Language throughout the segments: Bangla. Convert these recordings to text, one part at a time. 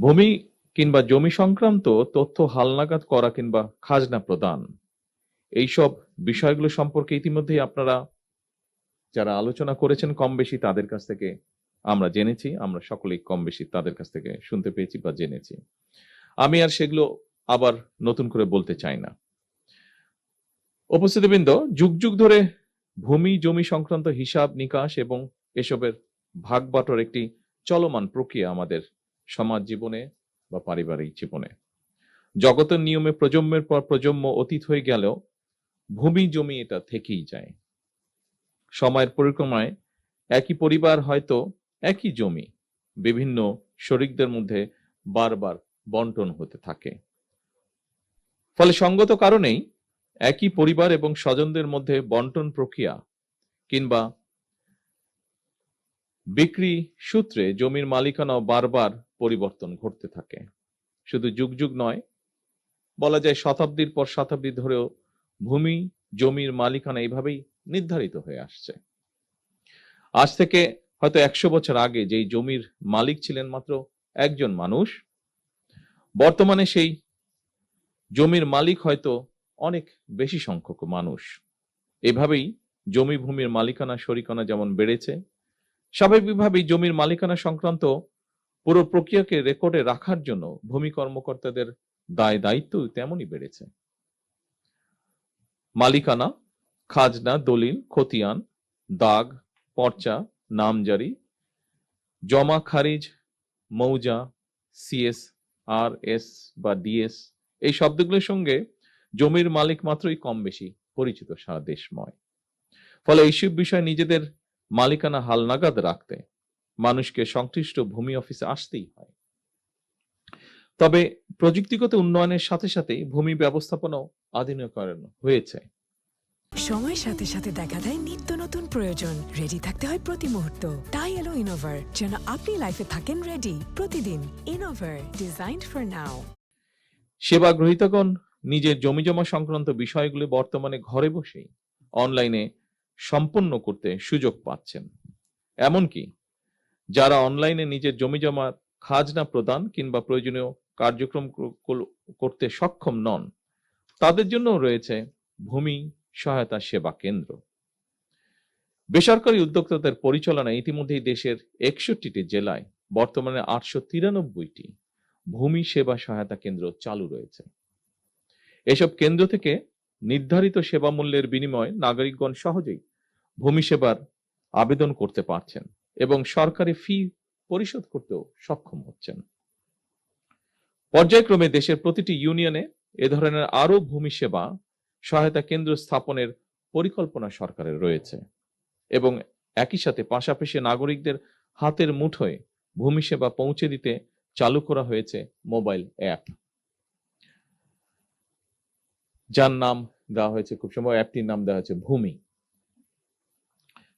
ভূমি কিংবা জমি সংক্রান্ত তথ্য হালনাগাদ করা কিংবা খাজনা প্রদান, এইসব বিষয়গুলো সম্পর্কে ইতিমধ্যেই আপনারা যারা আলোচনা করেছেন কম বেশি তাদের কাছ থেকে আমরা জেনেছি, আমরা সকলেই কম বেশি তাদের কাছ থেকে শুনতে পেয়েছি বা জেনেছি। আমি আর সেগুলো আবার নতুন করে বলতে চাই না। উপস্থিতিবৃন্দ, যুগ যুগ ধরে ভূমি জমি সংক্রান্ত হিসাব নিকাশ এবং এসবের ভাগ বাটোর একটি চলমান প্রক্রিয়া আমাদের সমাজ জীবনে বা পারিবারিক জীবনে। জগতের নিয়মে প্রজন্মের পর প্রজন্ম অতীত হয়ে গেলেও ভূমি জমি এটা থেকেই যায়। সময়ের পরিক্রমায় একই পরিবার হয়তো একই জমি বিভিন্ন শরিকদের মধ্যে বারবার বন্টন হতে থাকে। ফলে সঙ্গত কারণেই একই পরিবার এবং স্বজনদের মধ্যে বন্টন প্রক্রিয়া কিংবা বিক্রি সূত্রে জমির মালিকানাও বারবার পরিবর্তন ঘটতে থাকে। শুধু যুগ যুগ নয়, বলা যায় শতাব্দীর পর শতাব্দী ধরেও ভূমি জমির মালিকানা এইভাবেই নির্ধারিত হয়ে আসছে। আজ থেকে হয়তো 100 বছর আগে যেই জমির মালিক ছিলেন মাত্র একজন মানুষ, বর্তমানে সেই জমির মালিক হয়তো অনেক বেশি সংখ্যক মানুষ। এভাবেই জমি ভূমির মালিকানা শরিকানা যেমন বেড়েছে, স্বাভাবিকভাবেই জমির মালিকানা সংক্রান্ত পুরো প্রক্রিয়াকে রেকর্ডে রাখার জন্য ভূমি কর্মকর্তাদের দায় দায়িত্ব তেমনই বেড়েছে। মালিকানা, খাজনা, দলিল, খতিয়ান, দাগ, পর্চা, নামজারি, জমা খারিজ, মৌজা, সিএস, আর এস বা ডিএস, এই শব্দগুলোর সঙ্গে জমির মালিক মাত্রই কম বেশি পরিচিত সারা দেশময়। ফলে এইসব বিষয় নিজেদের মালিকানা হালনাগাদ রাখতে মানুষকে সংশ্লিষ্ট ভূমি অফিসে আসতেই হয়। তবে প্রযুক্তিগত উন্নয়নের সাথে সাথে ভূমি ব্যবস্থাপনাও আধুনিকরণ হয়েছে। সময়ের সাথে সাথে দেখা দেয় নিত্য নতুন প্রয়োজন। রেডি থাকতে হয় প্রতি মুহূর্ত। তাই এলো ইনোভার, যেন আপনি লাইফে থাকেন রেডি প্রতিদিন। Innova, designed for now. সেবা গ্রহীতাগণ নিজের জমিজমা সংক্রান্ত বিষয়গুলি বর্তমানে ঘরে বসেই অনলাইনে সম্পন্ন করতে সুযোগ পাচ্ছেন। এমনকি যারা অনলাইনে নিজের জমিজমার খাজনা প্রদান কিংবা প্রয়োজনীয় কার্যক্রম করতে সক্ষম নন, তাদের জন্য রয়েছে ভূমি সহায়তা সেবা কেন্দ্র। বেসরকারি উদ্যোক্তাদের পরিচালনায় ইতিমধ্যেই দেশের 61টি জেলায় বর্তমানে 893টি ভূমি সেবা সহায়তা কেন্দ্র চালু রয়েছে। এসব কেন্দ্র থেকে নির্ধারিত সেবা মূল্যের বিনিময়ে নাগরিকগণ সহজেই ভূমি সেবার আবেদন করতে পারছেন এবং সরকারি ফি পরিশোধ করতেও সক্ষম হচ্ছেন। পর্যায়ক্রমে দেশের প্রতিটি ইউনিয়নে এ ধরনের আরো ভূমি সেবা সহায়তা কেন্দ্র স্থাপনের পরিকল্পনা সরকারের রয়েছে এবং একই সাথে পাশাপাশি নাগরিকদের হাতের মুঠোয় ভূমি সেবা পৌঁছে দিতে চালু করা হয়েছে মোবাইল অ্যাপ, যার নাম দেওয়া হয়েছে, খুব সম্ভব অ্যাপটির নাম দেওয়া হয়েছে ভূমি।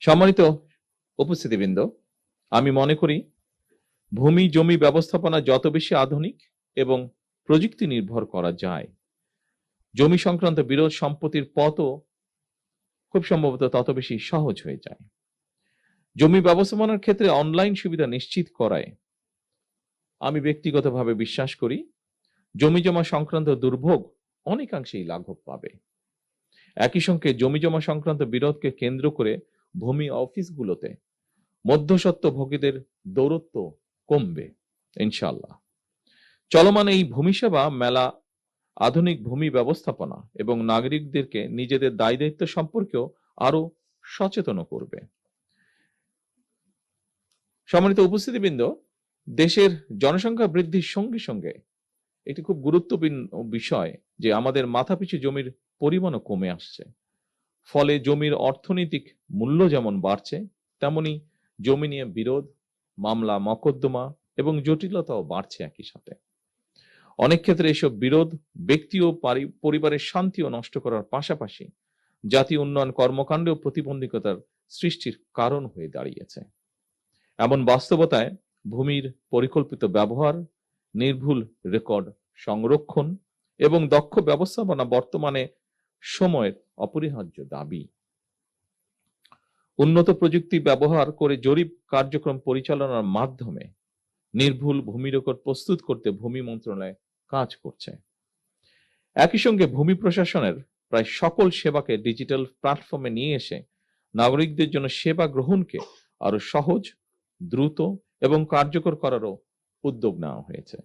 সম্মানিত উপস্থিতিবৃন্দ, আমি মনে করি ভূমি জমি ব্যবস্থাপনা যত বেশি আধুনিক এবং প্রযুক্তি নির্ভর করা যায়, জমি সংক্রান্ত বিরোধ সম্পত্তির পথও খুব সম্ভবত তত বেশি সহজ হয়ে যায়। জমি ব্যবস্থাপনার ক্ষেত্রে অনলাইন সুবিধা নিশ্চিত করায় আমি ব্যক্তিগতভাবে বিশ্বাস করি জমিজমা সংক্রান্ত দুর্ভোগ অনেকাংশেই লাঘব পাবে। একই সঙ্গে জমিজমা সংক্রান্ত বিরোধকে কেন্দ্র করে ভূমি অফিসগুলোতে মধ্যস্বত্ব ভোগীদের দৌরত্ব কমবে ইনশাআল্লাহ। চলমান এই ভূমি সেবা মেলা আধুনিক ভূমি ব্যবস্থাপনা এবং নাগরিকদেরকে নিজেদের দায় দায়িত্ব সম্পর্কেও আরো সচেতন করবে। সম্মানিত উপস্থিতিবৃন্দ, দেশের জনসংখ্যা বৃদ্ধির সঙ্গে সঙ্গে একটি খুব গুরুত্বপূর্ণ বিষয় যে আমাদের মাথাপিছু জমির পরিমাণও কমে আসছে। ফলে জমির অর্থনৈতিক মূল্য যেমন বাড়ছে, তেমনি জমি নিয়ে বিরোধ, মামলা মকদ্দমা এবং জটিলতাও বাড়ছে একই সাথে। অনেক ক্ষেত্রে এসব বিরোধ ব্যক্তি ও পরিবারের শান্তিও নষ্ট করার পাশাপাশি জাতীয় উন্নয়ন কর্মকাণ্ডেও প্রতিবন্ধকতার সৃষ্টির কারণ হয়ে দাঁড়িয়েছে। এমন বাস্তবতায় ভূমির পরিকল্পিত ব্যবহার, নির্ভুল রেকর্ড সংরক্ষণ এবং দক্ষ ব্যবস্থাপনা বর্তমানে সময়ের অপরিহার্য দাবি। উন্নত প্রযুক্তি ব্যবহার করে জরিপ কার্যক্রম পরিচালনার মাধ্যমে নির্ভুল ভূমি রেকর্ড প্রস্তুত করতে ভূমি মন্ত্রণালয় কাজ করছে। একই সঙ্গে ভূমি প্রশাসনের প্রায় সকল সেবাকে ডিজিটাল প্ল্যাটফর্মে নিয়ে এসে নাগরিকদের জন্য সেবা গ্রহণকে আরো সহজ, দ্রুত এবং কার্যকর করারও উদ্যোগ নেওয়া হয়েছে।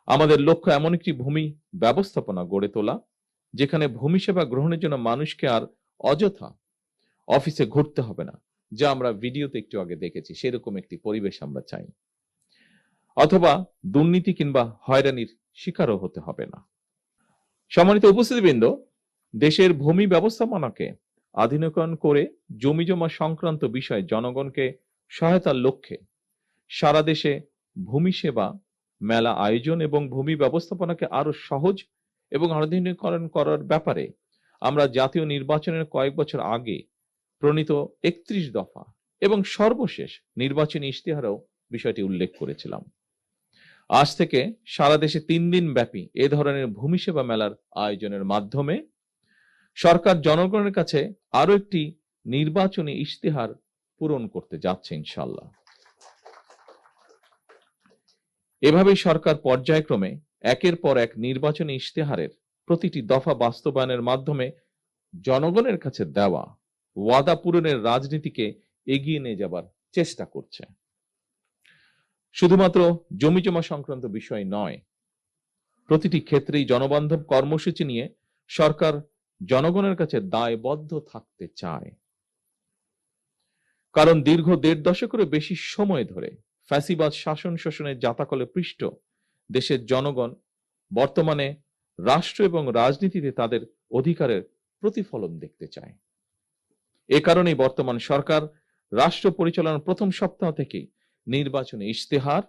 আমাদের লক্ষ্য এমন একটি ভূমি ব্যবস্থাপনা গড়ে তোলা যেখানে ভূমি সেবা গ্রহণের জন্য মানুষকে আর অযথা অফিসে ঘুরতে হবে না, যা আমরা ভিডিওতে একটু আগে দেখেছি। সেরকম একটি পরিবেশ আমরা চাই, অথবা দুর্নীতি কিংবা হয়রানির শিকারও হতে হবে না। সম্মানিত উপস্থিতিবৃন্দ, দেশের ভূমি ব্যবস্থাপনাকে আধুনিকায়ন করে জমি জমা সংক্রান্ত বিষয়ে জনগণকে সহায়তার লক্ষ্যে সারা দেশে ভূমি সেবা মেলা আয়োজন এবং ভূমি ব্যবস্থাপনাকে আরো সহজ এবং আধুনিকীকরণ করার ব্যাপারে আমরা জাতীয় নির্বাচনের কয়েক বছর আগে প্রণীত 31 দফা এবং সর্বশেষ নির্বাচনী ইশতেহারেও বিষয়টি উল্লেখ করেছিলাম। আজ থেকে সারা দেশে 3 দিন ব্যাপী এ ধরনের ভূমি সেবা মেলার আয়োজনের মাধ্যমে সরকার জনগণের কাছে আরো একটি নির্বাচনী ইশতেহার পূরণ করতে যাচ্ছে ইনশাআল্লাহ। এভাবেই সরকার পর্যায়ক্রমে একের পর এক নির্বাচনী ইশতেহারের প্রতিটি দফা বাস্তবায়নের মাধ্যমে জনগণের কাছে দেওয়া ওয়াদা পূরণের রাজনীতিকে এগিয়ে নিয়ে যাবার চেষ্টা করছে। শুধুমাত্র জমি জমা সংক্রান্ত বিষয় নয়, প্রতিটি ক্ষেত্রেই জনবান্ধব কর্মসূচি নিয়ে সরকার জনগণের কাছে দায়বদ্ধ থাকতে চায়। কারণ দীর্ঘ 1.5 দশকেরও বেশি সময় ধরে ফ্যাসিবাদ শাসন শোষণের জাতাকলে পৃষ্ঠ দেশের জনগণ বর্তমানে রাষ্ট্র এবং রাজনীতিতে তাদের অধিকারের প্রতিফলন দেখতে চায়। এ কারণেই বর্তমান সরকার রাষ্ট্র পরিচালনার প্রথম সপ্তাহ থেকেই নির্বাচনী ইশতেহার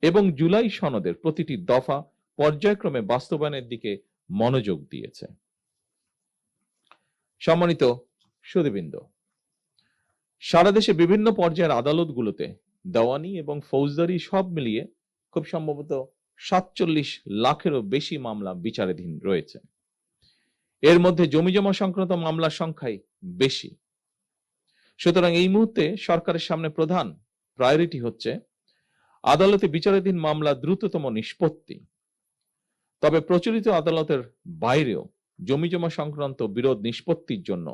এবং জুলাই সনদের প্রতিটি দফা পর্যায়ক্রমে বাস্তবায়নের দিকে মনোযোগ দিয়েছে। সম্মানিত সুধীবৃন্দ, সারা দেশে বিভিন্ন পর্যায়ের আদালতগুলোতে দেওয়ানি এবং ফৌজদারি সব মিলিয়ে খুব সম্ভবত 47 লাখেরও বেশি মামলা বিচারাধীন রয়েছে। এর মধ্যে জমি জমা সংক্রান্ত মামলার সংখ্যাই বেশি। সুতরাং এই মুহূর্তে সরকারের সামনে প্রধান প্রায়োরিটি হচ্ছে আদালতে বিচারাধীন মামলা দ্রুততম নিষ্পত্তি। তবে প্রচলিত আদালতের বাইরেও জমি জমা সংক্রান্ত বিরোধ নিষ্পত্তির জন্য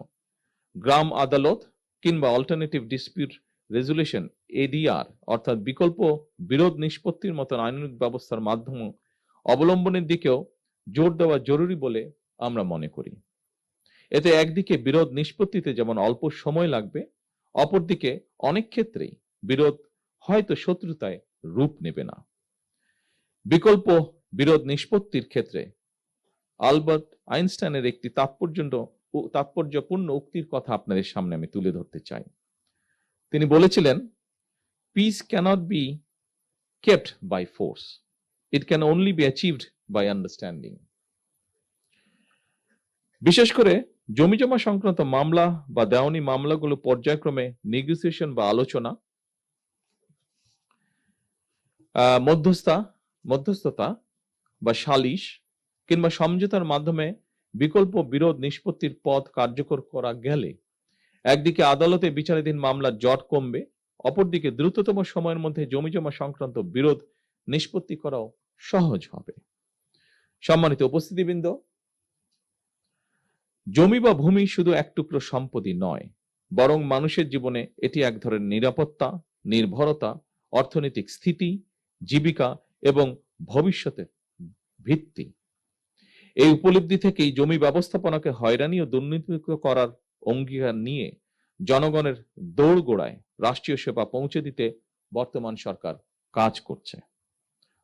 গ্রাম আদালত কিংবা অল্টারনেটিভ ডিসপিউট রেজুলেশন এডিআর অর্থাৎ বিকল্প বিরোধ নিষ্পত্তির মতন আইনানুগ ব্যবস্থার মাধ্যম অবলম্বনের দিকেও জোর দেওয়া জরুরি বলে আমরা মনে করি। এতে একদিকে বিরোধ নিষ্পত্তিতে যেমন অল্প সময় লাগবে, অপরদিকে অনেক ক্ষেত্রেই বিরোধ হয়তো শত্রুতায় রূপ নেবে না। বিকল্প বিরোধ নিষ্পত্তির ক্ষেত্রে আলবার্ট আইনস্টাইনের একটি তাৎপর্যপূর্ণ উক্তির কথা আপনাদের সামনে আমি তুলে ধরতে চাই। তিনি বলেছিলেন, peace cannot be kept by force, it can only be achieved by understanding. বিশেষ করে জমি জমা সংক্রান্ত মামলা বা দেওয়ানি মামলাগুলো পর্যায়ক্রমে নেগোসিয়েশন বা আলোচনা, মধ্যস্থতা বা সালিশ কিংবা সমঝোতার মাধ্যমে বিকল্প বিরোধ নিষ্পত্তির পথ কার্যকর করা গেলে একদিকে আদালতে বিচারাধীন মামলার জট কমবে, অপরদিকে দ্রুততম সময়ের মধ্যে জমি জমা সংক্রান্ত বিরোধ নিষ্পত্তি করাও সহজ হবে। সম্মানিত উপস্থিতিবৃন্দ, জমি বা ভূমি শুধু এক টুকরো সম্পত্তি নয়, বরং মানুষের জীবনে এটি এক ধরনের নিরাপত্তা, নির্ভরতা, অর্থনৈতিক স্থিতি, জীবিকা এবং ভবিষ্যতের ভিত্তি। এই উপলব্ধি থেকেই জমি ব্যবস্থাপনাকে হয়রানি ও দুর্নীতিমুক্ত করার অঙ্গীকার নিয়ে জনগণের দোরগোড়ায় রাষ্ট্রীয় সেবা পৌঁছে দিতে বর্তমান সরকার কাজ করছে।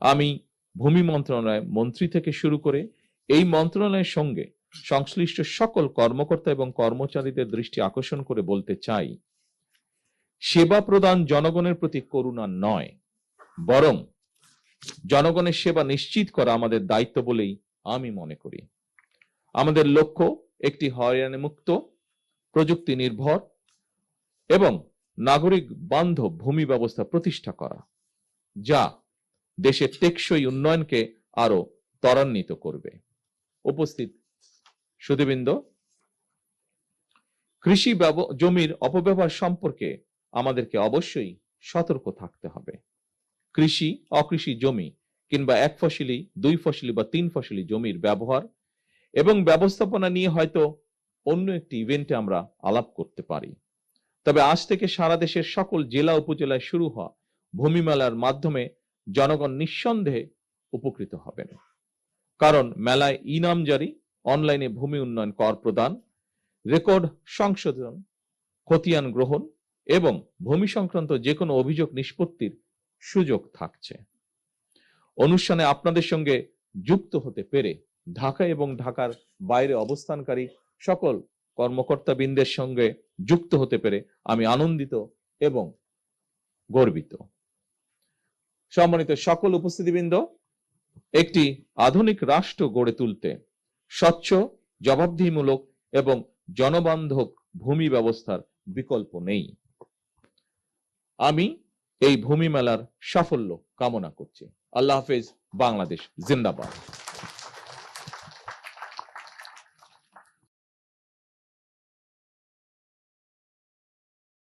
আমি ভূমি মন্ত্রণালয় মন্ত্রী থেকে শুরু করে এই মন্ত্রণালয়ের সঙ্গে সংশ্লিষ্ট সকল কর্মকর্তা এবং কর্মচারীদের দৃষ্টি আকর্ষণ করে বলতে চাই, সেবা প্রদান জনগণের প্রতি করুণা নয়, বরং জনগণের সেবা নিশ্চিত করা আমাদের দায়িত্ব বলেই আমি মনে করি। আমাদের লক্ষ্য একটি হয়রানি মুক্ত, প্রযুক্তি নির্ভর এবং নাগরিক বান্ধব ভূমি ব্যবস্থা প্রতিষ্ঠা করা, যা দেশের টেকসই উন্নয়নকে আরো ত্বরান্বিত করবে। উপস্থিত সুধীবৃন্দ, কৃষি জমির অপব্যবহার সম্পর্কে আমাদেরকে অবশ্যই সতর্ক থাকতে হবে। কৃষি অকৃষি জমি কিংবা এক ফসলি দুই ফসলি বা তিন ফসলি জমির ব্যবহার এবং ব্যবস্থাপনা নিয়ে হয়তো অন্য একটি ইভেন্টে আমরা আলাপ করতে পারি। তবে আজ থেকে সারা দেশের সকল জেলা উপজেলায় শুরু হওয়া ভূমি মেলার মাধ্যমে জনগণ নিঃসন্দেহে উপকৃত হবেন। কারণ মেলায় ইনামজারি, অনলাইনে ভূমি উন্নয়ন কর প্রদান, রেকর্ড সংশোধন, খতিয়ান গ্রহণ এবং ভূমি সংক্রান্ত যে কোনো অভিযোগ নিষ্পত্তির সুযোগ থাকছে। অনুষ্ঠানে আপনাদের সঙ্গে যুক্ত হতে পেরে ঢাকা এবং ঢাকার বাইরে অবস্থানকারী সকল কর্মকর্তাবৃন্দের সঙ্গে যুক্ত হতে পেরে আমি আনন্দিত এবং গর্বিত। সম্মানিত সকল উপস্থিতিবৃন্দ, একটি আধুনিক রাষ্ট্র গড়ে তুলতে স্বচ্ছ, জবাবদিহিমূলক এবং জনবান্ধব ভূমি ব্যবস্থার বিকল্প নেই। আমি এই ভূমি মেলার সাফল্য কামনা করছি। আল্লাহ হাফেজ। বাংলাদেশ জিন্দাবাদ।